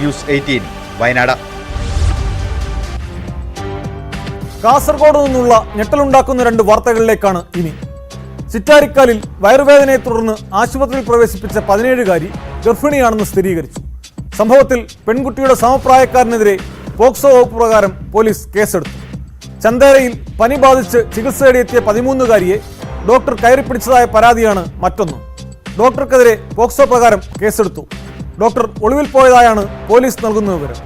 News 18 Wayanad. Kasaragod നിന്നുള്ള ഞെട്ടലുണ്ടാക്കുന്ന 2 വാർത്തകളിലേക്കാണ് ഇനി. ചിറ്റാരിക്കാലിൽ വയറുവേദനയെ തുടർന്ന് ആശുപത്രിയിൽ പ്രവേശിപ്പിച്ച 17-കാരി ഗർഭിണിയാണെന്ന് സ്ഥിരീകരിച്ചു. സംഭവത്തിൽ പെൺകുട്ടിയുടെ സമപ്രായക്കാരനെതിരെ പോക്സോ വകുപ്പ് പ്രകാരം പോലീസ് കേസെടുത്തു. ചന്ദേരയിൽ പനി ബാധിച്ച് ചികിത്സ തേടിയെത്തിയ 13-കാരിയെ ഡോക്ടർ കയറിപ്പിടിച്ചതായ പരാതിയാണ് മറ്റൊന്ന്. ഡോക്ടർക്കെതിരെ പോക്സോ പ്രകാരം കേസെടുത്തു. ഡോക്ടർ ഒളിവിൽ പോയതായാണ് പോലീസ് നൽകുന്ന വിവരം.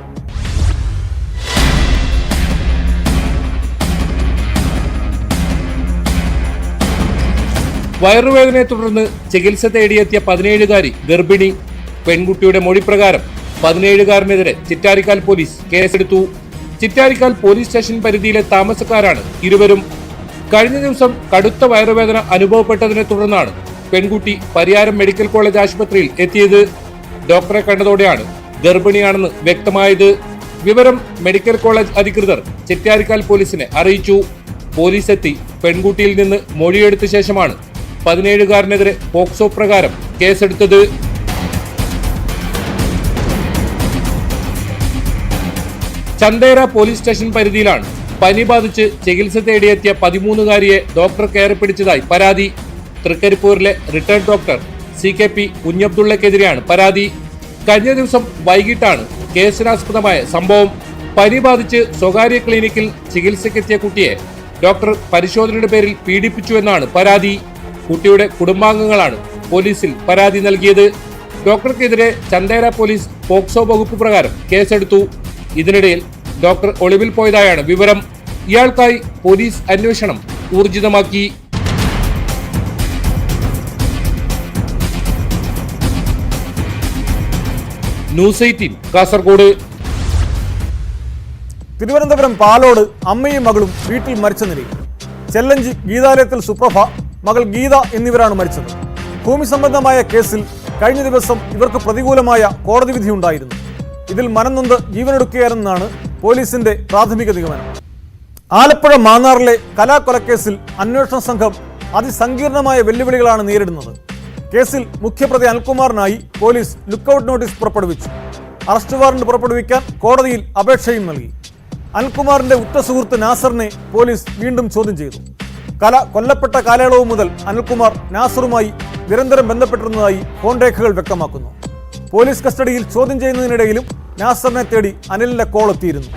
വയറുവേദനയെ തുടർന്ന് ചികിത്സ തേടിയെത്തിയ 17-കാരി ഗർഭിണി. പെൺകുട്ടിയുടെ മൊഴി പ്രകാരം 17-കാരനെതിരെ ചിറ്റാരിക്കാൽ പോലീസ് കേസെടുത്തു. ചിറ്റാരിക്കാൽ പോലീസ് സ്റ്റേഷൻ പരിധിയിലെ താമസക്കാരാണ് ഇരുവരും. കഴിഞ്ഞ ദിവസം കടുത്ത വയറുവേദന അനുഭവപ്പെട്ടതിനെ തുടർന്നാണ് പെൺകുട്ടി പരിയാരം മെഡിക്കൽ കോളേജ് ആശുപത്രിയിൽ എത്തിയത്. ഡോക്ടറെ കണ്ടതോടെയാണ് ഗർഭിണിയാണെന്ന് വ്യക്തമായത്. വിവരം മെഡിക്കൽ കോളേജ് അധികൃതർ ചിറ്റാരിക്കാൽ പോലീസിനെ അറിയിച്ചു. പോലീസ് എത്തി പെൺകുട്ടിയിൽ നിന്ന് മൊഴിയെടുത്ത ശേഷമാണ് 17-കാരനെതിരെ പോക്സോ പ്രകാരം കേസെടുത്തത്. ചന്ദേര പോലീസ് സ്റ്റേഷൻ പരിധിയിലാണ് പനി ബാധിച്ച് ചികിത്സ തേടിയെത്തിയ 13-കാരിയെ ഡോക്ടർ കയറിപ്പിടിച്ചതായി പരാതി. തൃക്കരിപ്പൂരിലെ റിട്ടയർഡ് ഡോക്ടർ CKP കുഞ്ഞബ്ദുള്ളക്കെതിരെയാണ് പരാതി. കഴിഞ്ഞ ദിവസം വൈകിട്ടാണ് കേസിനാസ്പദമായ സംഭവം. പനി ബാധിച്ച് സ്വകാര്യ ക്ലിനിക്കിൽ ചികിത്സയ്ക്കെത്തിയ കുട്ടിയെ ഡോക്ടർ പരിശോധനയുടെ പേരിൽ പീഡിപ്പിച്ചുവെന്നാണ് പരാതി. കുട്ടിയുടെ കുടുംബാംഗങ്ങളാണ് പോലീസിൽ പരാതി നൽകിയത്. ഡോക്ടർക്കെതിരെ ചന്ദേര പോലീസ് പോക്സോ വകുപ്പ് പ്രകാരം കേസെടുത്തു. ഇതിനിടയിൽ ഡോക്ടർ ഒളിവിൽ പോയതായാണ് വിവരം. ഇയാൾക്കായി പോലീസ് അന്വേഷണം ഊർജിതമാക്കി. ന്യൂസ് 18 കാസർഗോഡ്. തിരുവനന്തപുരം പാലോട് അമ്മയും മകളും വീട്ടിൽ മരിച്ച നിലയിൽ. ചെല്ലഞ്ചി ഗീതാലയത്തിൽ സുപ്രഭ, മകൾ ഗീത എന്നിവരാണ് മരിച്ചത്. ഭൂമി സംബന്ധമായ കേസിൽ കഴിഞ്ഞ ദിവസം ഇവർക്ക് പ്രതികൂലമായ കോടതി വിധിയുണ്ടായിരുന്നു. ഇതിൽ മനംനൊന്ത് ജീവനെടുക്കുകയാണെന്നാണ് പോലീസിന്റെ പ്രാഥമിക നിഗമനം. ആലപ്പുഴ മാന്നാറിലെ കലാകൊലക്കേസിൽ അന്വേഷണ സംഘം അതിസങ്കീർണമായ വെല്ലുവിളികളാണ് നേരിടുന്നത്. കേസിൽ മുഖ്യപ്രതി അനിൽകുമാറിനായി പോലീസ് ലുക്കൌട്ട് നോട്ടീസ് പുറപ്പെടുവിച്ചു. അറസ്റ്റ് വാറന്റ് പുറപ്പെടുവിക്കാൻ കോടതിയിൽ അപേക്ഷയും നൽകി. അനിൽകുമാറിന്റെ ഉറ്റ സുഹൃത്ത് നാസറിനെ പോലീസ് വീണ്ടും ചോദ്യം ചെയ്തു. കൊല്ലപ്പെട്ട കാലയളവ് മുതൽ അനിൽകുമാർ നാസറുമായി നിരന്തരം ബന്ധപ്പെട്ടിരുന്നതായി ഫോൺ രേഖകൾ വ്യക്തമാക്കുന്നു. പോലീസ് കസ്റ്റഡിയിൽ ചോദ്യം ചെയ്യുന്നതിനിടയിലും നാസറിനെ തേടി അനിലിന്റെ കോൾ എത്തിയിരുന്നു.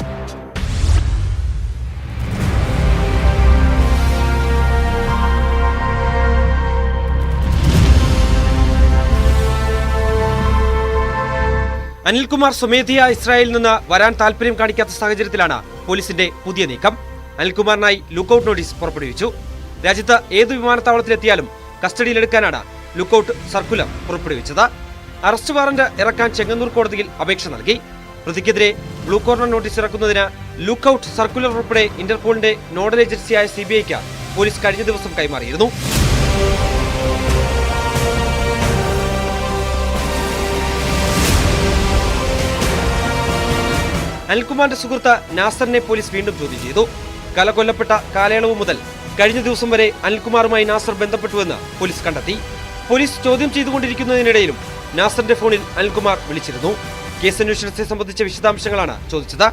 അനിൽകുമാർ സ്വമേധയ ഇസ്രായേലിൽ നിന്ന് വരാൻ താല്പര്യം കാണിക്കാത്ത സാഹചര്യത്തിലാണ് പോലീസിന്റെ പുതിയ നീക്കം. അനിൽകുമാറിനായി ലുക്കൌട്ട് നോട്ടീസ് പുറപ്പെടുവിച്ചു. രാജ്യത്ത് ഏത് വിമാനത്താവളത്തിലെത്തിയാലും കസ്റ്റഡിയിലെടുക്കാനാണ് ലുക്കൌട്ട് സർക്കുലർ പുറപ്പെടുവിച്ചത്. അറസ്റ്റ് വാറന്റ് ഇറക്കാൻ ചെങ്ങന്നൂർ കോടതിയിൽ അപേക്ഷ നൽകി. പ്രതിക്കെതിരെ ബ്ലൂ കോർണർ നോട്ടീസ് ഇറക്കുന്നതിന് ലുക്കൌട്ട് സർക്കുലർ ഉൾപ്പെടെ ഇന്റർപോളിന്റെ നോഡൽ ഏജൻസിയായ CBIക്ക് പോലീസ് കഴിഞ്ഞ ദിവസം കൈമാറിയിരുന്നു. അനിൽകുമാറിന്റെ സുഹൃത്ത് നാസറിനെ പോലീസ് വീണ്ടും ചോദ്യം ചെയ്തു. കൊല്ലപ്പെട്ട കാലയളവ് മുതൽ കഴിഞ്ഞ ദിവസം വരെ അനിൽകുമാറുമായി നാസർ ബന്ധപ്പെട്ടുവെന്ന് പോലീസ് കണ്ടെത്തി. പോലീസ് ചോദ്യം ചെയ്തുകൊണ്ടിരിക്കുന്നതിനിടയിലും നാസറിന്റെ ഫോണിൽ അനിൽകുമാർ വിളിച്ചിരുന്നു. കേസന്വേഷണത്തെ സംബന്ധിച്ച വിശദാംശങ്ങളാണ് ചോദിച്ചത്.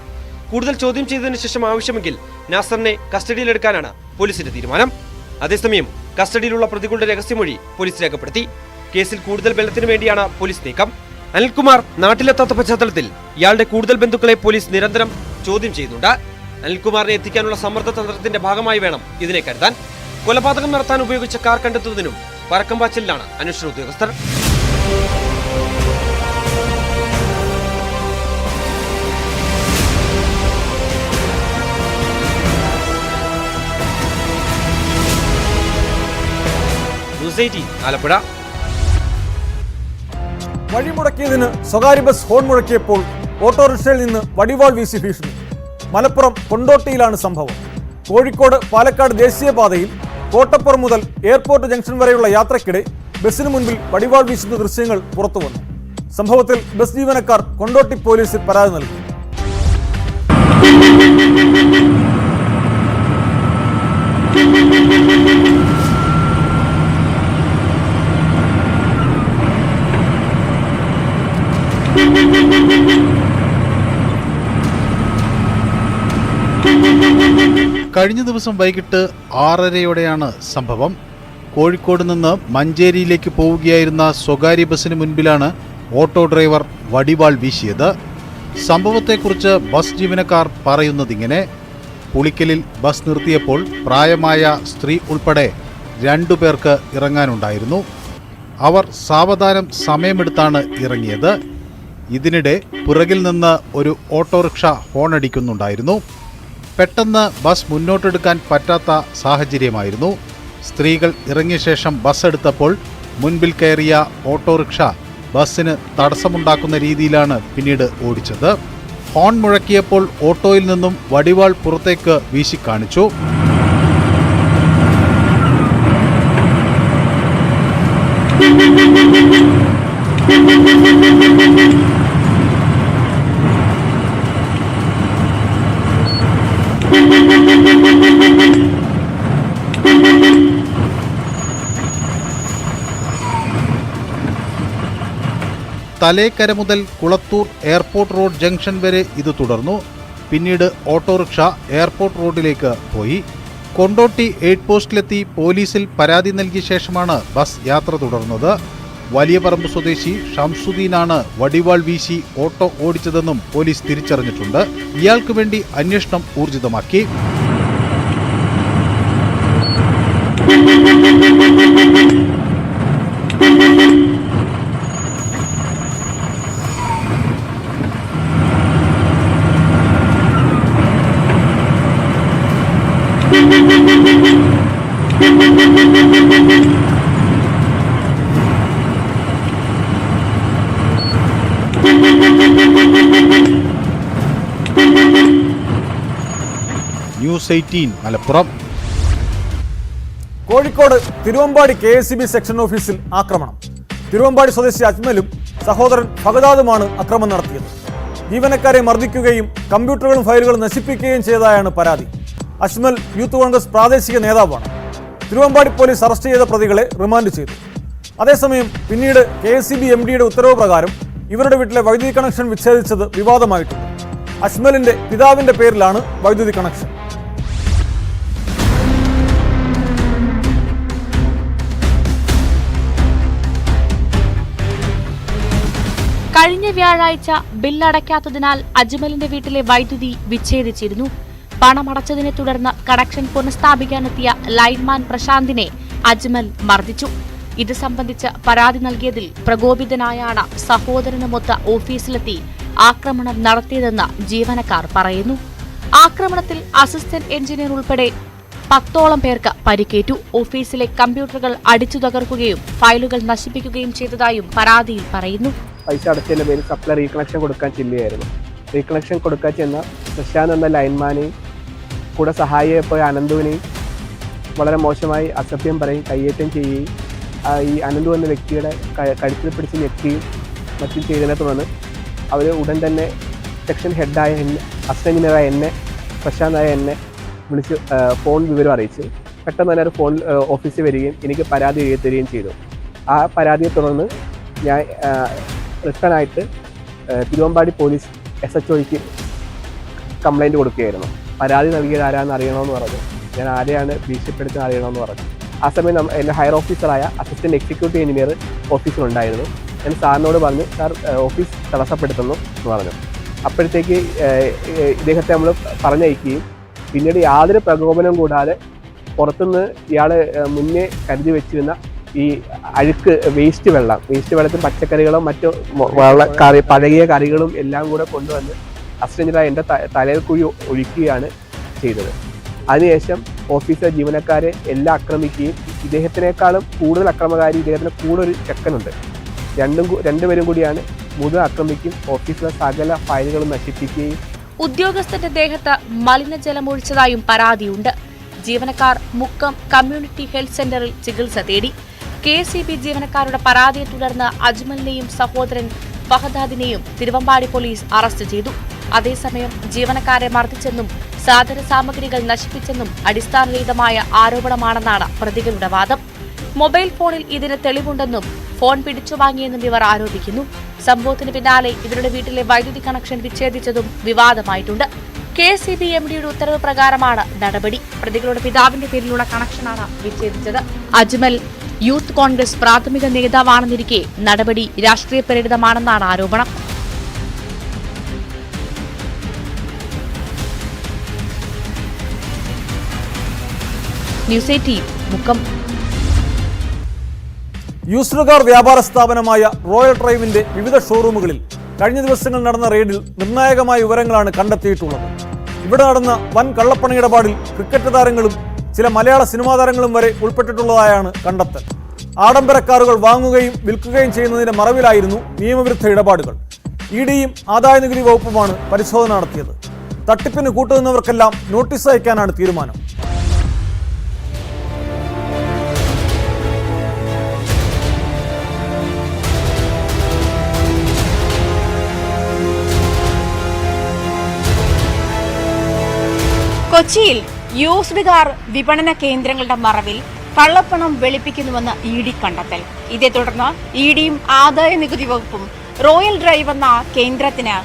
കൂടുതൽ ചോദ്യം ചെയ്തതിനു ശേഷം ആവശ്യമെങ്കിൽ നാസറിനെ കസ്റ്റഡിയിലെടുക്കാനാണ് പോലീസിന്റെ തീരുമാനം. അതേസമയം കസ്റ്റഡിയിലുള്ള പ്രതികളുടെ രഹസ്യമൊഴി പോലീസ് രേഖപ്പെടുത്തി. കേസിൽ കൂടുതൽ ബലത്തിനു വേണ്ടിയാണ് പോലീസ് നീക്കം. അനിൽകുമാർ നാട്ടിലെത്താത്ത പശ്ചാത്തലത്തിൽ ഇയാളുടെ കൂടുതൽ ബന്ധുക്കളെ പോലീസ് നിരന്തരം ചോദ്യം ചെയ്യുന്നുണ്ട്. അനിൽകുമാറിനെ എത്തിക്കാനുള്ള സമ്മർദ്ദ തന്ത്രത്തിന്റെ ഭാഗമായി വേണം ഇതിനെ കരുതാൻ. കൊലപാതകം നടത്താൻ ഉപയോഗിച്ച കാർ കണ്ടെത്തുന്നതിനും പരക്കംപാച്ചിലാണ് അന്വേഷണ ഉദ്യോഗസ്ഥർ. ന്യൂസ് 18 ആലപ്പുഴ. വഴിമുടക്കിയതിന് സ്വകാര്യ ബസ് ഹോൺ മുഴക്കിയപ്പോൾ ഓട്ടോറിക്ഷയിൽ നിന്ന് വടിവാൾ വീശി ഭീഷണി. മലപ്പുറം കൊണ്ടോട്ടിയിലാണ് സംഭവം. കോഴിക്കോട് പാലക്കാട് ദേശീയപാതയിൽ കോട്ടപ്പുറം മുതൽ എയർപോർട്ട് ജംഗ്ഷൻ വരെയുള്ള യാത്രയ്ക്കിടെ ബസിന് മുൻപിൽ വടിവാൾ വീശുന്ന ദൃശ്യങ്ങൾ പുറത്തുവന്നു. സംഭവത്തിൽ ബസ് ജീവനക്കാർ കൊണ്ടോട്ടി പോലീസിൽ പരാതി നൽകി. കഴിഞ്ഞ ദിവസം വൈകിട്ട് 6:30യോടെയാണ് സംഭവം. കോഴിക്കോട് നിന്ന് മഞ്ചേരിയിലേക്ക് പോവുകയായിരുന്ന സ്വകാര്യ ബസിന് മുൻപിലാണ് ഓട്ടോ ഡ്രൈവർ വടിവാൾ വീശിയത്. സംഭവത്തെക്കുറിച്ച് ബസ് ജീവനക്കാർ പറയുന്നതിങ്ങനെ: പുളിക്കലിൽ ബസ് നിർത്തിയപ്പോൾ പ്രായമായ സ്ത്രീ ഉൾപ്പെടെ 2 പേർക്ക് ഇറങ്ങാനുണ്ടായിരുന്നു. അവർ സാവധാനം സമയമെടുത്താണ് ഇറങ്ങിയത്. ഇതിനിടെ പുറകിൽ നിന്ന് ഒരു ഓട്ടോറിക്ഷ ഹോണടിക്കുന്നുണ്ടായിരുന്നു. പെട്ടെന്ന് ബസ് മുന്നോട്ടെടുക്കാൻ പറ്റാത്ത സാഹചര്യമായിരുന്നു. സ്ത്രീകൾ ഇറങ്ങിയ ശേഷം ബസ് എടുത്തപ്പോൾ മുൻപിൽ കയറിയ ഓട്ടോറിക്ഷ ബസ്സിന് തടസ്സമുണ്ടാക്കുന്ന രീതിയിലാണ് പിന്നീട് ഓടിച്ചത്. ഹോൺ മുഴക്കിയപ്പോൾ ഓട്ടോയിൽ നിന്നും വടിവാൾ പുറത്തേക്ക് വീശിക്കാണിച്ചു. തലേക്കര മുതൽ കുളത്തൂർ എയർപോർട്ട് റോഡ് ജംഗ്ഷൻ വരെ ഇത് തുടർന്നു. പിന്നീട് ഓട്ടോറിക്ഷ എയർപോർട്ട് റോഡിലേക്ക് പോയി. കൊണ്ടോട്ടി എയ്ഡ് പോസ്റ്റിലെത്തി പോലീസിൽ പരാതി നൽകിയ ശേഷമാണ് ബസ് യാത്ര തുടർന്നത്. വലിയ പറമ്പ് സ്വദേശി ഷംസുദ്ദീനാണ് വടിവാൾ വീശി ഓട്ടോ ഓടിച്ചതെന്നും പോലീസ് തിരിച്ചറിഞ്ഞിട്ടുണ്ട്. ഇയാൾക്ക് വേണ്ടി അന്വേഷണം ഊർജിതമാക്കി. News 18 Malappuram. Kozhikode Thiruvambady KSEB section ഓഫീസിൽ ആക്രമണം. തിരുവമ്പാടി സ്വദേശി അജ്മലും സഹോദരൻ ഫഗദാദുമാണ് ആക്രമണം നടത്തിയത്. ജീവനക്കാരെ മർദ്ദിക്കുകയും കമ്പ്യൂട്ടറുകളും ഫയലുകളും നശിപ്പിക്കുകയും ചെയ്തതായാണ് പരാതി. അജ്മൽ യൂത്ത് കോൺഗ്രസ് പ്രാദേശിക നേതാവാണ്. തിരുവമ്പാടി പോലീസ് അറസ്റ്റ് ചെയ്ത പ്രതികളെ റിമാൻഡ് ചെയ്തു. അതേസമയം പിന്നീട് KSEB MDയുടെ ഉത്തരവ് പ്രകാരം ഇവരുടെ വീട്ടിലെ വൈദ്യുതി കണക്ഷൻ വിച്ഛേദിച്ചത് വിവാദമായിട്ടുണ്ട്. അജ്മലിന്റെ പിതാവിന്റെ പേരിലാണ് വൈദ്യുതി കണക്ഷൻ. കഴിഞ്ഞ വ്യാഴാഴ്ച ബില്ലടയ്ക്കാത്തതിനാൽ അജ്മലിന്റെ വീട്ടിലെ വൈദ്യുതി വിച്ഛേദിച്ചിരുന്നു. പണമടച്ചതിനെ തുടർന്ന് കണക്ഷൻ പുനഃസ്ഥാപിക്കാനെത്തിയ ലൈൻമാൻ പ്രശാന്തിനെ അജ്മൽ മർദ്ദിച്ചു. ഇത് സംബന്ധിച്ച് പരാതി നൽകിയതിൽ പ്രകോപിതനായാണ് സഹോദരനുമൊത്ത് ഓഫീസിലെത്തി ആക്രമണം നടത്തിയതെന്ന് ജീവനക്കാർ പറയുന്നു. ആക്രമണത്തിൽ അസിസ്റ്റന്റ് എഞ്ചിനീയർ ഉൾപ്പെടെ 10ഓളം പേർക്ക് പരിക്കേറ്റു. ഓഫീസിലെ കമ്പ്യൂട്ടറുകൾ അടിച്ചു തകർക്കുകയും ഫയലുകൾ നശിപ്പിക്കുകയും ചെയ്തതായും പരാതിയിൽ പറയുന്നു. പൈസ അടച്ചതിന്റെ പേരിൽ സപ്ലൈ റീകണക്ഷൻ കൊടുക്കാൻ ചെല്ലുകയായിരുന്നു. റീകണക്ഷൻ കൊടുക്കാൻ ചെന്ന പ്രശാന്ത് എന്ന ലൈൻമാനെയും കൂടെ സഹായിയായ അനന്തുവിനെയും വളരെ മോശമായി അസഭ്യം പറയും, കയ്യേറ്റം ചെയ്യുകയും ഈ അനന്തു എന്ന വ്യക്തിയുടെ കഴുത്തിൽ പിടിച്ച് ഞെക്കുകയും മറ്റും ചെയ്തതിനെ തുടർന്ന് അവർ ഉടൻ തന്നെ സെക്ഷൻ ഹെഡായ അസിസ്റ്റന്റ് എഞ്ചിനീയറായ എന്നെ, പ്രശാന്തായ എന്നെ വിളിച്ച് ഫോൺ വിവരം അറിയിച്ച് പെട്ടെന്ന് തന്നെ ഒരു ഫോൺ ഓഫീസിൽ വരികയും എനിക്ക് പരാതി എഴുതി തരികയും ചെയ്തു. ആ പരാതിയെ തുടർന്ന് ഞാൻ റിട്ടേണായിട്ട് തിരുവമ്പാടി പോലീസ് SHOയ്ക്ക് കംപ്ലൈൻറ്റ് കൊടുക്കുകയായിരുന്നു. പരാതി നൽകിയത് ആരാണെന്ന് അറിയണമെന്ന് പറഞ്ഞു. ഞാൻ ആരെയാണ് ഭീഷണിപ്പെടുത്തുന്നത് അറിയണമെന്ന് പറഞ്ഞു. ആ സമയം എൻ്റെ ഹയർ ഓഫീസറായ അസിസ്റ്റൻറ്റ് എക്സിക്യൂട്ടീവ് എഞ്ചിനീയർ ഓഫീസിലുണ്ടായിരുന്നു. ഞാൻ സാറിനോട് പറഞ്ഞു, സാർ ഓഫീസ് തടസ്സപ്പെടുത്തുന്നു എന്ന് പറഞ്ഞു. അപ്പോഴത്തേക്ക് ഇദ്ദേഹത്തെ നമ്മൾ പറഞ്ഞയക്കുകയും പിന്നീട് യാതൊരു പ്രകോപനം കൂടാതെ പുറത്തുനിന്ന് ഇയാൾ മുന്നേ കരുതി വെച്ചിരുന്ന ഈ അഴുക്ക് വേസ്റ്റ് വെള്ളത്തിൽ പച്ചക്കറികളും മറ്റു പഴകിയ കറികളും എല്ലാം കൂടെ കൊണ്ടുവന്ന് അസിസ്റ്റന്റായി എൻ്റെ തലയിൽ കൂടി ഒഴിക്കുകയാണ് ചെയ്തത്. അതിനുശേഷം ഓഫീസിലെ ജീവനക്കാരെ എല്ലാം ആക്രമിക്കുകയും ഇദ്ദേഹത്തിനേക്കാളും കൂടുതൽ അക്രമകാരി ഇദ്ദേഹത്തിന് കൂടെ ഒരു ചെക്കനുണ്ട്. രണ്ടുപേരും കൂടിയാണ് മുഴുവൻ ആക്രമിക്കും ഓഫീസിലെ സകല ഫയലുകളും നശിപ്പിക്കുകയും. ഉദ്യോഗസ്ഥന്റെ ദേഹത്ത് മലിനജലം ഒഴിച്ചതായും പരാതിയുണ്ട്. ജീവനക്കാർ മുക്കം കമ്മ്യൂണിറ്റി ഹെൽത്ത് സെന്ററിൽ ചികിത്സ തേടി. KSEB ജീവനക്കാരുടെ പരാതിയെ തുടർന്ന് അജ്മലിനെയും സഹോദരൻ ഫഹദാദിനെയും തിരുവമ്പാടി പോലീസ് അറസ്റ്റ് ചെയ്തു. അതേസമയം ജീവനക്കാരെ മർദ്ദിച്ചെന്നും സാധന സാമഗ്രികൾ നശിപ്പിച്ചെന്നും അടിസ്ഥാനരഹിതമായ ആരോപണമാണെന്നാണ് പ്രതികളുടെ വാദം. മൊബൈൽ ഫോണിൽ ഇതിന് തെളിവുണ്ടെന്നും ഫോൺ പിടിച്ചുവാങ്ങിയെന്നും ഇവർ ആരോപിക്കുന്നു. സംഭവത്തിന് പിന്നാലെ ഇവരുടെ വീട്ടിലെ വൈദ്യുതി കണക്ഷൻ വിച്ഛേദിച്ചതും വിവാദമായിട്ടുണ്ട്. KCB MDയുടെ ഉത്തരവ് പ്രകാരമാണ് നടപടി. പ്രതികളുടെ പിതാവിന്റെ പേരിലുള്ള കണക്ഷനാണ് വിച്ഛേദിച്ചത്. അജ്മൽ യൂത്ത് കോൺഗ്രസ് പ്രാഥമിക നേതാവാണെന്നിരിക്കെ നടപടി രാഷ്ട്രീയ പ്രേരിതമാണെന്നാണ് ആരോപണം. ന്യൂസ് 18 മുക്കം. യൂസ്ഡ് കാർ വ്യാപാര സ്ഥാപനമായ റോയൽ ഡ്രൈവിന്റെ വിവിധ ഷോറൂമുകളിൽ കഴിഞ്ഞ ദിവസങ്ങൾ നടന്ന റെയ്ഡിൽ നിർണായകമായ വിവരങ്ങളാണ് കണ്ടെത്തിയിട്ടുള്ളത്. ഇവിടെ നടന്ന വൻ കള്ളപ്പണ ഇടപാടിൽ ക്രിക്കറ്റ് താരങ്ങളും ചില മലയാള സിനിമാ താരങ്ങളും വരെ ഉൾപ്പെട്ടിട്ടുള്ളതായാണ് കണ്ടെത്തൽ. ആഡംബര കാറുകൾ വാങ്ങുകയും വിൽക്കുകയും ചെയ്യുന്നതിന്റെ മറവിലായിരുന്നു നിയമവിരുദ്ധ ഇടപാടുകൾ. ഇഡിയും ആദായനികുതി വകുപ്പുമാണ് പരിശോധന നടത്തിയത്. തട്ടിപ്പിന് കൂട്ടുനിന്നവർക്കെല്ലാം നോട്ടീസ് അയക്കാനാണ് തീരുമാനം. കൊച്ചിയിൽ യൂസ്ഡ് കാർ വിപണന കേന്ദ്രങ്ങളുടെ മറവിൽ കള്ളപ്പണം വെളുപ്പിക്കുന്നുവെന്ന് ഇഡി കണ്ടെത്തൽ. ഇതേ തുടർന്ന് ഇഡിയും ആദായ നികുതി വകുപ്പും റോയൽ ഡ്രൈവ് എന്ന കേന്ദ്രത്തിന്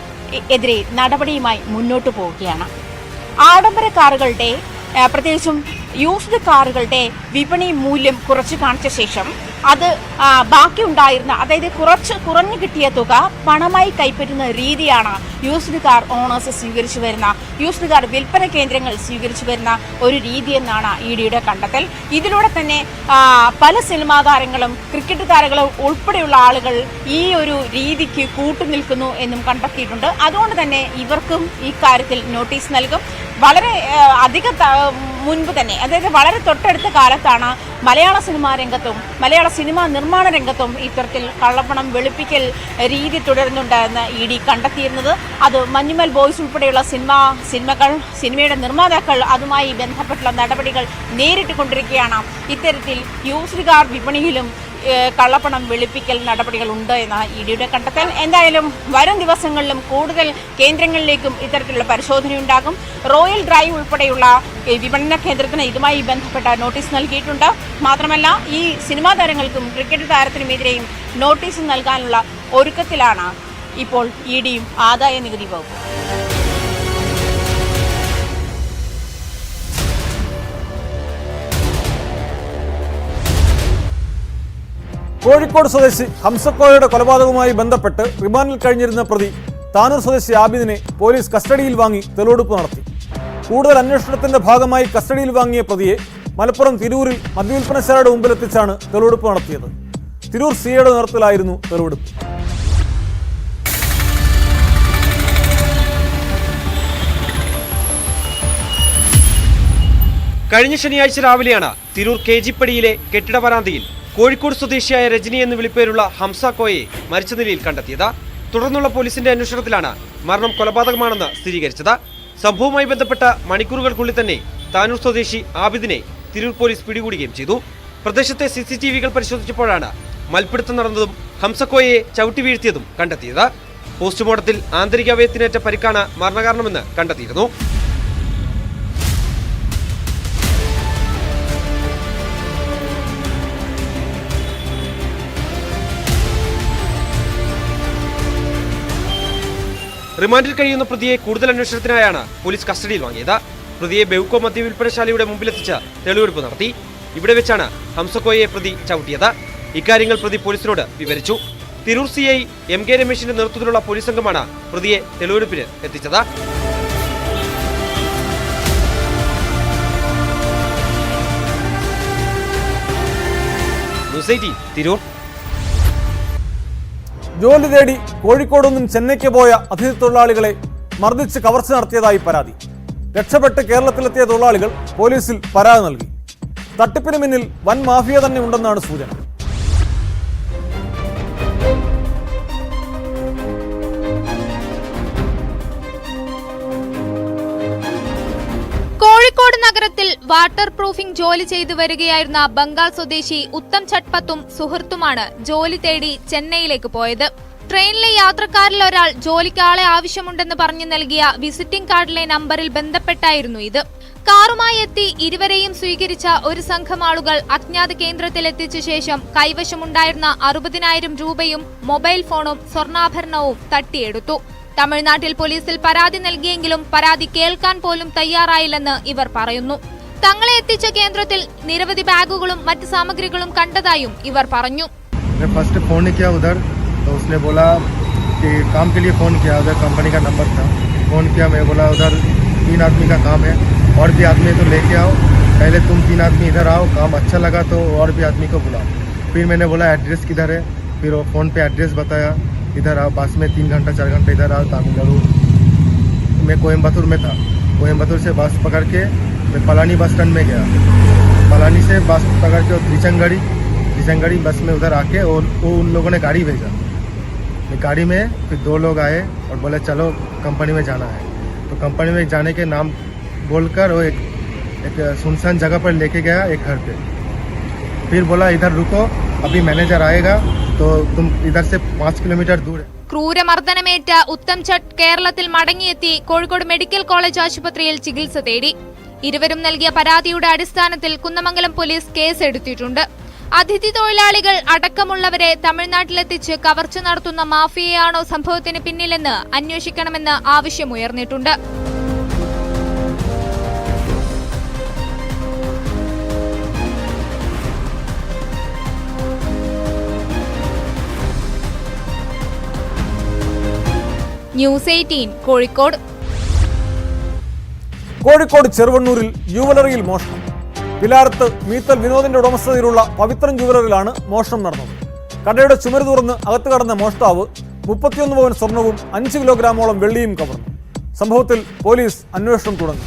എതിരെ നടപടിയുമായി മുന്നോട്ടു പോവുകയാണ്. ആഡംബര കാറുകളുടെ പ്രത്യേകിച്ചും യൂസ്ഡ് കാറുകളുടെ വിപണി മൂല്യം കുറച്ചു കാണിച്ച ശേഷം അത് ബാക്കിയുണ്ടായിരുന്ന, അതായത് കുറഞ്ഞു കിട്ടിയ തുക പണമായി കൈപ്പറ്റുന്ന രീതിയാണ് യൂസ്ഡ് കാർ ഓണേഴ്സ് സ്വീകരിച്ചു വരുന്ന, യൂസ്ഡ് കാർ വിൽപ്പന കേന്ദ്രങ്ങൾ സ്വീകരിച്ചു വരുന്ന ഒരു രീതിയെന്നാണ് ഇഡിയുടെ കണ്ടെത്തൽ. ഇതിലൂടെ തന്നെ പല സിനിമാ താരങ്ങളും ക്രിക്കറ്റ് താരങ്ങളും ഉൾപ്പെടെയുള്ള ആളുകൾ ഈ ഒരു രീതിക്ക് കൂട്ടുനിൽക്കുന്നു എന്നും കണ്ടെത്തിയിട്ടുണ്ട്. അതുകൊണ്ട് തന്നെ ഇവർക്കും ഈ കാര്യത്തിൽ നോട്ടീസ് നൽകും. വളരെ മുൻപ് തന്നെ, അതായത് വളരെ തൊട്ടടുത്ത കാലത്താണ് മലയാള സിനിമാ രംഗത്തും മലയാള സിനിമാ നിർമ്മാണ രംഗത്തും ഇത്തരത്തിൽ കള്ളപ്പണം വെളുപ്പിക്കൽ രീതി തുടരുന്നുണ്ട് എന്ന് ഇഡി കണ്ടെത്തിയിരുന്നത്. അത് മഞ്ഞുമൽ ബോയ്സ് ഉൾപ്പെടെയുള്ള സിനിമയുടെ നിർമ്മാതാക്കൾ അതുമായി ബന്ധപ്പെട്ടുള്ള നടപടികൾ നേരിട്ട് കൊണ്ടിരിക്കുകയാണ്. ഇത്തരത്തിൽ യൂസ്ഡ് കാർ വിപണിയിലും കള്ളപ്പണം വെളുപ്പിക്കൽ നടപടികൾ ഉണ്ട് എന്ന ഇഡിയുടെ കണ്ടെത്തൽ. എന്തായാലും വരും ദിവസങ്ങളിലും കൂടുതൽ കേന്ദ്രങ്ങളിലേക്കും ഇത്തരത്തിലുള്ള പരിശോധനയുണ്ടാകും. റോയൽ ഡ്രൈവ് ഉൾപ്പെടെയുള്ള വിപണന കേന്ദ്രത്തിന് ഇതുമായി ബന്ധപ്പെട്ട നോട്ടീസ് നൽകിയിട്ടുണ്ട്. മാത്രമല്ല ഈ സിനിമാ താരങ്ങൾക്കും ക്രിക്കറ്റ് താരത്തിനുമെതിരെയും നോട്ടീസ് നൽകാനുള്ള ഒരുക്കത്തിലാണ് ഇപ്പോൾ ഇഡിയും ആദായ നികുതി വകുപ്പും. കോഴിക്കോട് സ്വദേശി ഹംസക്കോയയുടെ കൊലപാതകവുമായി ബന്ധപ്പെട്ട് റിമാൻഡിൽ കഴിഞ്ഞിരുന്ന പ്രതി താനൂർ സ്വദേശി ആബിദിനെ പോലീസ് കസ്റ്റഡിയിൽ വാങ്ങി തെളിവെടുപ്പ് നടത്തി. കൂടുതൽ അന്വേഷണത്തിന്റെ ഭാഗമായി കസ്റ്റഡിയിൽ വാങ്ങിയ പ്രതിയെ മലപ്പുറം തിരൂരിൽ മദ്യവിൽപ്പനശാലയുടെ മുമ്പിലെത്തിച്ചാണ് തെളിവെടുപ്പ് നടത്തിയത്. തിരൂർ സിഐയുടെ നേതൃത്വത്തിലായിരുന്നു തെളിവെടുപ്പ്. കഴിഞ്ഞ ശനിയാഴ്ച രാവിലെയാണ് തിരൂർ കേജിപ്പടിയിലെ കെട്ടിട വരാന്തയിൽ കോഴിക്കോട് സ്വദേശിയായ രജനി എന്ന് വിളിപ്പേരുള്ള ഹംസക്കോയെ മരിച്ച നിലയിൽ കണ്ടെത്തിയത്. തുടർന്നുള്ള പോലീസിന്റെ അന്വേഷണത്തിലാണ് മരണം കൊലപാതകമാണെന്ന് സ്ഥിരീകരിച്ചത്. സംഭവവുമായി ബന്ധപ്പെട്ട മണിക്കൂറുകൾക്കുള്ളിൽ തന്നെ താനൂർ സ്വദേശി ആബിദിനെ തിരൂർ പോലീസ് പിടികൂടുകയും ചെയ്തു. പ്രദേശത്തെ CCTV-കൾ പരിശോധിച്ചപ്പോഴാണ് മൽപ്പിടുത്തം നടന്നതും ഹംസക്കോയെ ചവിട്ടി വീഴ്ത്തിയതും കണ്ടെത്തിയത്. പോസ്റ്റ്മോർട്ടത്തിൽ ആന്തരിക അവയവത്തിനേറ്റ പരിക്കാണ് മരണകാരണമെന്ന് കണ്ടെത്തിയിരുന്നു. റിമാൻഡിൽ കഴിയുന്ന പ്രതിയെ കൂടുതൽ അന്വേഷണത്തിനായാണ് പോലീസ് കസ്റ്റഡിയിൽ വാങ്ങിയത്. പ്രതിയെ ബെവ്കോ മദ്യവിൽപ്പനശാലയുടെ മുമ്പിലെത്തിച്ച് തെളിവെടുപ്പ് നടത്തി. ഇവിടെ വെച്ചാണ് ഹംസക്കോയെ പ്രതി ചവിട്ടിയത്. ഇക്കാര്യങ്ങൾ പ്രതി പോലീസിനോട് വിവരിച്ചു. തിരൂർ CI MK രമേശിന്റെ നേതൃത്വത്തിലുള്ള പോലീസ് സംഘമാണ് പ്രതിയെ തെളിവെടുപ്പിന് എത്തിച്ചത്. ന്യൂസ് 18 തിരൂർ. ജോലി തേടി കോഴിക്കോട് നിന്നും ചെന്നൈക്ക് പോയ അതിഥി തൊഴിലാളികളെ മർദ്ദിച്ച് കവർച്ച നടത്തിയതായി പരാതി. രക്ഷപ്പെട്ട് കേരളത്തിലെത്തിയ തൊഴിലാളികൾ പോലീസിൽ പരാതി നൽകി. തട്ടിപ്പിന് പിന്നിൽ വൻ മാഫിയ തന്നെ ഉണ്ടെന്നാണ് സൂചന. കോഴിക്കോട് നഗരത്തിൽ വാട്ടർ പ്രൂഫിംഗ് ജോലി ചെയ്തു വരികയായിരുന്ന ബംഗാൾ സ്വദേശി ഉത്തം ചട്പത്തും സുഹൃത്തുമാണ് ജോലി തേടി ചെന്നൈയിലേക്ക് പോയത്. ട്രെയിനിലെ യാത്രക്കാരിൽ ഒരാൾ ജോലിക്ക് ആളെ ആവശ്യമുണ്ടെന്ന് പറഞ്ഞു നൽകിയ വിസിറ്റിംഗ് കാർഡിലെ നമ്പറിൽ ബന്ധപ്പെട്ടായിരുന്നു ഇത്. കാറുമായി എത്തി ഇരുവരെയും സ്വീകരിച്ച ഒരു സംഘം ആളുകൾ അജ്ഞാത കേന്ദ്രത്തിലെത്തിച്ച ശേഷം കൈവശമുണ്ടായിരുന്ന 60,000 രൂപയും മൊബൈൽ ഫോണും സ്വർണ്ണാഭരണവും തട്ടിയെടുത്തു. തമിഴ്നാട്ടിൽ പോലീസിൽ പരാതി നൽകിയെങ്കിലും പരാതി കേൾക്കാൻ പോലും തയ്യാറായില്ലെന്ന് ഇവർ പറയുന്നു. തങ്ങളെ എത്തിച്ച കേന്ദ്രത്തിൽ നിരവധി ബാഗുകളും മറ്റ് സാമഗ്രികളും കണ്ടതായും ഇവർ പറഞ്ഞു. फर्स्ट फोन किया उधर तो उसने बोला कि काम के लिए फ़ोन किया, उधर कंपनी का नंबर था. फ़ोन किया, मैं बोला उधर 3 आदमी का काम है, और भी आदमी तो लेके आओ, पहले तुम 3 आदमी इधर आओ, काम अच्छा लगा तो और भी आदमी को बुलाओ. फिर मैंने बोला एड्रेस किधर है, फिर वो फ़ोन पे एड्रेस बताया, इधर आओ, बस में 3 घंटा 4 घंटा इधर आओ तमिलनाडु. मैं कोयम्बतूर में था, कोयम्बतूर से बस पकड़ के मैं पलानी बस स्टैंड में गया, पलानी से बस पकड़ के त्रिचंगड़ी बस में उधर आके और वो उन लोगों ने गाड़ी भेजा. गाड़ी में फिर 2 लोग आए और बोले चलो कंपनी में जाना है. तो कंपनी में जाने के नाम बोलकर वो एक सुनसान जगह पर लेके गया, एक घर पे. फिर बोला इधर रुको, अभी मैनेजर आएगा तो तुम इधर से 5 किलोमीटर दूर है. ക്രൂരമർദ്ദനമേറ്റ ഉത്തം ചട്ട് കേരളത്തിൽ മടങ്ങിയെത്തി കോഴിക്കോട് മെഡിക്കൽ കോളേജ് ആശുപത്രിയിൽ ചികിത്സ തേടി. ഇരുവരും നൽകിയ പരാതിയുടെ അടിസ്ഥാനത്തിൽ കുന്നമംഗലം പോലീസ് കേസെടുത്തിട്ടുണ്ട്. അതിഥി തൊഴിലാളികൾ അടക്കമുള്ളവരെ തമിഴ്നാട്ടിലെത്തിച്ച് കവർച്ച നടത്തുന്ന മാഫിയയാണോ സംഭവത്തിന് പിന്നിലെന്ന് അന്വേഷിക്കണമെന്ന് ആവശ്യമുയർന്നിട്ടുണ്ട്. ന്യൂസ് 18 കോഴിക്കോട്. കോഴിക്കോട് ചെറുവണ്ണൂരിൽ ജുവലറിയിൽ മോഷണം. പിലാരത്ത് മീത്തൽ വിനോദിന്റെ ഉടമസ്ഥതയിലുള്ള പവിത്രൻ ജുവലറിയിലാണ് മോഷണം നടന്നത്. കടയുടെ ചുമര് തുറന്ന് അകത്ത് കടന്ന മോഷ്ടാവ് 31 പവൻ സ്വർണവും 5 കിലോഗ്രാമോളം വെള്ളിയും കവർന്നു. സംഭവത്തിൽ പോലീസ് അന്വേഷണം തുടങ്ങി.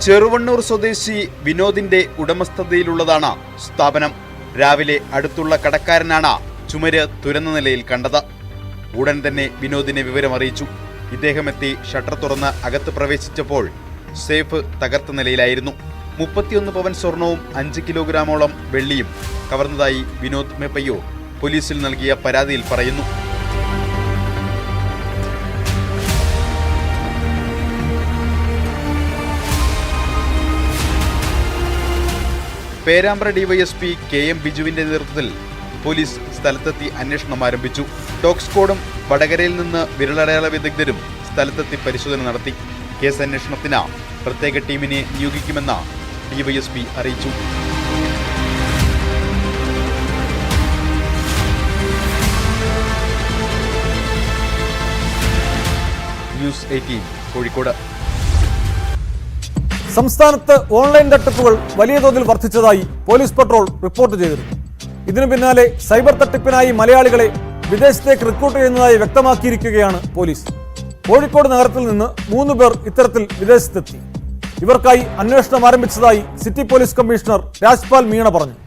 ചെറുവണ്ണൂർ സ്വദേശി വിനോദിന്റെ ഉടമസ്ഥതയിലുള്ളതാണ് സ്ഥാപനം. രാവിലെ അടുത്തുള്ള കടക്കാരനാണ് ചുമര് തുറന്ന നിലയിൽ കണ്ടത്. ഉടൻ തന്നെ വിനോദിനെ വിവരമറിയിച്ചു. ഇദ്ദേഹം എത്തി ഷട്ടർ തുറന്ന് അകത്ത് പ്രവേശിച്ചപ്പോൾ സേഫ് തകർത്ത നിലയിലായിരുന്നു. 31 പവൻ സ്വർണവും 5 കിലോഗ്രാമോളം വെള്ളിയും കവർന്നതായി വിനോദ് മെപ്പയ്യോ പോലീസിൽ നൽകിയ പരാതിയിൽ പറയുന്നു. പേരാമ്പ്ര ഡിവൈഎസ്പി KM ബിജുവിന്റെ നേതൃത്വത്തിൽ പോലീസ് സ്ഥലത്തെത്തി അന്വേഷണം ആരംഭിച്ചു. ഡോഗ് സ്ക്വാഡും വടകരയിൽ നിന്ന് വിരലടയാള വിദഗ്ധരും സ്ഥലത്തെത്തി പരിശോധന നടത്തി. കേസ് അന്വേഷണത്തിന് പ്രത്യേക ടീമിനെ നിയോഗിക്കുമെന്ന് ഡിവൈഎസ്പി അറിയിച്ചു. ന്യൂസ് 18 കോഴിക്കോട്. സംസ്ഥാനത്ത് ഓൺലൈൻ തട്ടിപ്പുകൾ വലിയ തോതിൽ വർദ്ധിച്ചതായി പോലീസ് പട്രോൾ റിപ്പോർട്ട് ചെയ്തിരുന്നു. ഇതിനു പിന്നാലെ സൈബർ തട്ടിപ്പിനായി മലയാളികളെ വിദേശത്തേക്ക് റിക്രൂട്ട് ചെയ്യുന്നതായി വ്യക്തമാക്കിയിരിക്കുകയാണ് പോലീസ്. കോഴിക്കോട് നഗരത്തിൽ നിന്ന് 3 പേർ ഇത്തരത്തിൽ വിദേശത്തെത്തി. ഇവർക്കായി അന്വേഷണം ആരംഭിച്ചതായി city police commissioner Rajpal Meena പറഞ്ഞു.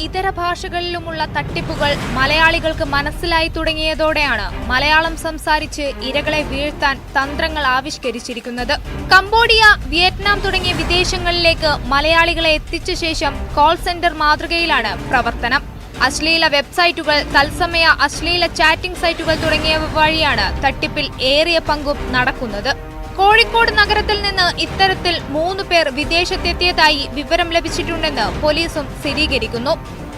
ഇതര ഭാഷകളിലുമുള്ള തട്ടിപ്പുകൾ മലയാളികൾക്ക് മനസ്സിലായി തുടങ്ങിയതോടെയാണ് മലയാളം സംസാരിച്ച് ഇരകളെ വീഴ്ത്താൻ തന്ത്രങ്ങൾ ആവിഷ്കരിച്ചിരിക്കുന്നത്. കംബോഡിയ, വിയറ്റ്നാം തുടങ്ങിയ വിദേശങ്ങളിലേക്ക് മലയാളികളെ എത്തിച്ച ശേഷം കോൾ സെന്റർ മാതൃകയിലാണ് പ്രവർത്തനം. അശ്ലീല വെബ്സൈറ്റുകൾ, തത്സമയ അശ്ലീല ചാറ്റിംഗ് സൈറ്റുകൾ തുടങ്ങിയവ വഴിയാണ് തട്ടിപ്പിൽ ഏറിയ പങ്കും നടക്കുന്നത്. കോഴിക്കോട് നഗരത്തിൽ നിന്ന് ഇത്തരത്തിൽ 3 പേർ വിദേശത്തെത്തിയതായി വിവരം ലഭിച്ചിട്ടുണ്ടെന്ന് പോലീസും സ്ഥിരീകരിക്കുന്നു.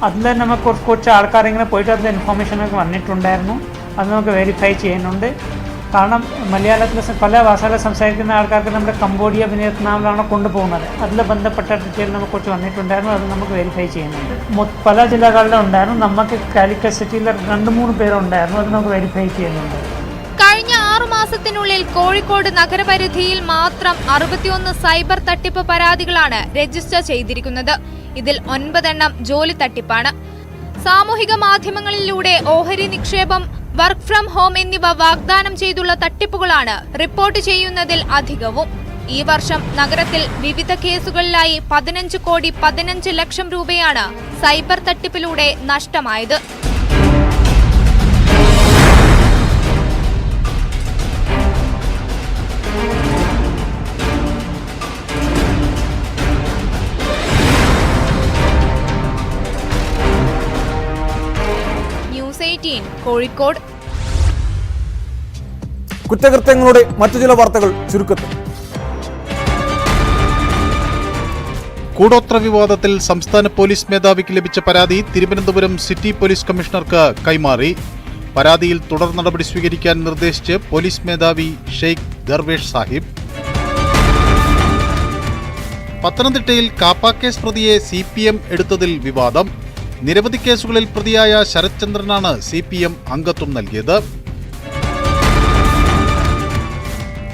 അതിൽ നമുക്ക് കുറച്ച് ആൾക്കാർ ഇങ്ങനെ പോയിട്ട് അതിൻ്റെ ഇൻഫോർമേഷനൊക്കെ വന്നിട്ടുണ്ടായിരുന്നു. അത് നമുക്ക് വെരിഫൈ ചെയ്യുന്നുണ്ട്. കാരണം മലയാളത്തിൽ പല ഭാഷകൾ സംസാരിക്കുന്ന ആൾക്കാർക്ക് നമ്മുടെ കംബോഡിയ, വിയറ്റ്നാമിലാണ് കൊണ്ടുപോകുന്നത്. അതിൽ ബന്ധപ്പെട്ട ഡീറ്റെയിൽ നമുക്ക് കുറച്ച് വന്നിട്ടുണ്ടായിരുന്നു. അത് നമുക്ക് വെരിഫൈ ചെയ്യുന്നുണ്ട്. പല ജില്ലകളിലും ഉണ്ടായിരുന്നു. നമുക്ക് കാലിക്കറ്റ് സിറ്റിയിൽ 2-3 പേരുണ്ടായിരുന്നു. അത് നമുക്ക് വെരിഫൈ ചെയ്യുന്നുണ്ട്. കഴിഞ്ഞ 6 മാസത്തിനുള്ളിൽ കോഴിക്കോട് നഗരപരിധിയിൽ മാത്രം 61 സൈബർ തട്ടിപ്പ് പരാതികളാണ് രജിസ്റ്റർ ചെയ്തിരിക്കുന്നത്. ഇതിൽ 9 എണ്ണം ജോലി തട്ടിപ്പാണ്. സാമൂഹിക മാധ്യമങ്ങളിലൂടെ ഓഹരി നിക്ഷേപം, വർക്ക് ഫ്രം ഹോം എന്നിവ വാഗ്ദാനം ചെയ്തുള്ള തട്ടിപ്പുകളാണ് റിപ്പോർട്ട് ചെയ്യുന്നതിൽ അധികവും. ഈ വർഷം നഗരത്തിൽ വിവിധ കേസുകളിലായി 15 കോടി 15 ലക്ഷം രൂപയാണ് സൈബർ തട്ടിപ്പിലൂടെ നഷ്ടമായത്. കോഴിക്കോട്. കുറ്റകൃത്യങ്ങളുടെ മറ്റു ചില വാർത്തകൾ ചുരുക്കത്തിൽ. കൂടോത്ര വിവാദത്തിൽ സംസ്ഥാന പോലീസ് മേധാവിക്ക് ലഭിച്ച പരാതി തിരുവനന്തപുരം സിറ്റി പോലീസ് കമ്മീഷണർക്ക് കൈമാറി. പരാതിയിൽ തുടർ നടപടി സ്വീകരിക്കാൻ നിർദ്ദേശിച്ച് പോലീസ് മേധാവി ഷെയ്ഖ് ദർവേഷ് സാഹിബ്. പത്തനംതിട്ടയിൽ കാപ്പ കേസ് പ്രതിയെ CPM എടുത്തതിൽ വിവാദം. നിരവധി കേസുകളിൽ പ്രതിയായ ശരത് ചന്ദ്രനാണ് CPM അംഗത്വം നൽകിയത്.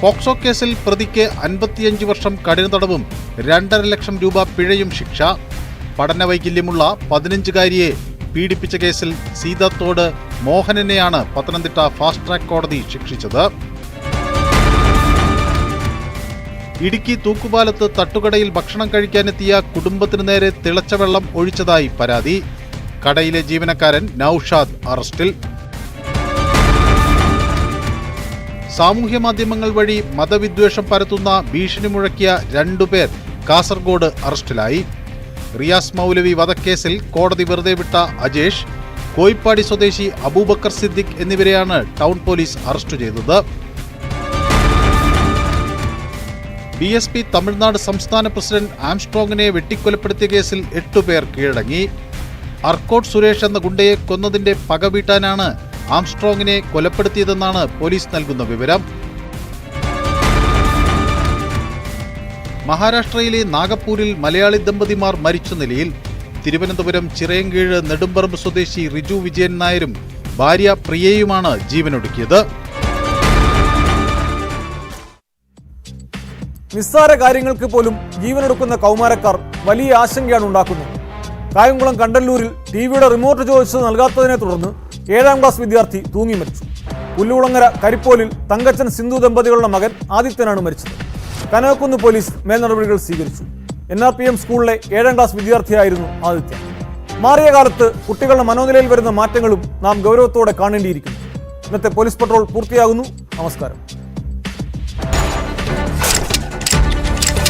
പോക്സോ കേസിൽ പ്രതിക്ക് 55 വർഷം കഠിന തടവും 2.5 ലക്ഷം രൂപ പിഴയും ശിക്ഷ. പഠനവൈകല്യമുള്ള 15-കാരിയെ പീഡിപ്പിച്ച കേസിൽ സീതത്തോട് മോഹനനെയാണ് പത്തനംതിട്ട ഫാസ്റ്റ് ട്രാക്ക് കോടതി ശിക്ഷിച്ചത്. ഇടുക്കി തൂക്കുപാലത്ത് തട്ടുകടയിൽ ഭക്ഷണം കഴിക്കാനെത്തിയ കുടുംബത്തിനു നേരെ തിളച്ച വെള്ളം ഒഴിച്ചതായി പരാതി. കടയിലെ ജീവനക്കാരൻ നൌഷാദ് അറസ്റ്റിൽ. സാമൂഹ്യ മാധ്യമങ്ങൾ വഴി മതവിദ്വേഷം പരത്തുന്ന ഭീഷണി മുഴക്കിയ 2 പേർ കാസർഗോഡ് അറസ്റ്റിലായി. റിയാസ് മൗലവി വധക്കേസിൽ കോടതി വെറുതെ വിട്ട അജേഷ്, കോയിപ്പാടി സ്വദേശി അബൂബക്കർ സിദ്ദിഖ് എന്നിവരെയാണ് ടൗൺ പോലീസ് അറസ്റ്റ് ചെയ്തത്. BSP തമിഴ്നാട് സംസ്ഥാന പ്രസിഡന്റ് ആംസ്ട്രോങ്ങിനെ വെട്ടിക്കൊലപ്പെടുത്തിയ കേസിൽ 8 പേർ കീഴടങ്ങി. അർക്കോട്ട് സുരേഷ് എന്ന ഗുണ്ടയെ കൊന്നതിന്റെ പക വീട്ടാനാണ് ആംസ്ട്രോങ്ങിനെ കൊലപ്പെടുത്തിയതെന്നാണ് പോലീസ് നൽകുന്ന വിവരം. മഹാരാഷ്ട്രയിലെ നാഗപ്പൂരിൽ മലയാളി ദമ്പതിമാർ മരിച്ച നിലയിൽ. തിരുവനന്തപുരം ചിറയൻകീഴ് നെടുമ്പറമ്പ് സ്വദേശി റിജു വിജയൻ നായരും ഭാര്യ പ്രിയയുമാണ് ജീവനൊടുക്കിയത്. നിസ്സാര കാര്യങ്ങൾക്ക് പോലും ജീവനെടുക്കുന്ന കൗമാരക്കാർ വലിയ ആശങ്കയാണ് ഉണ്ടാക്കുന്നത്. കായംകുളം കണ്ടല്ലൂരിൽ ടിവിയുടെ റിമോട്ട് ചോദിച്ചത് നൽകാത്തതിനെ തുടർന്ന് 7ാം ക്ലാസ് വിദ്യാർത്ഥി തൂങ്ങി മരിച്ചു. പുല്ലുകുളങ്ങര കരിപ്പോലിൽ തങ്കച്ചൻ സിന്ധു ദമ്പതികളുടെ മകൻ ആദിത്യനാണ് മരിച്ചത്. കനകക്കുന്ന് പോലീസ് മേൽനടപടികൾ സ്വീകരിച്ചു. NRPM സ്കൂളിലെ 7ാം ക്ലാസ് വിദ്യാർത്ഥിയായിരുന്നു ആദിത്യൻ. മാറിയ കാലത്ത് കുട്ടികളുടെ മനോനിലയിൽ വരുന്ന മാറ്റങ്ങളും നാം ഗൗരവത്തോടെ കാണേണ്ടിയിരിക്കുന്നു. ഇന്നത്തെ പോലീസ് പട്രോൾ പൂർത്തിയാകുന്നു. നമസ്കാരം.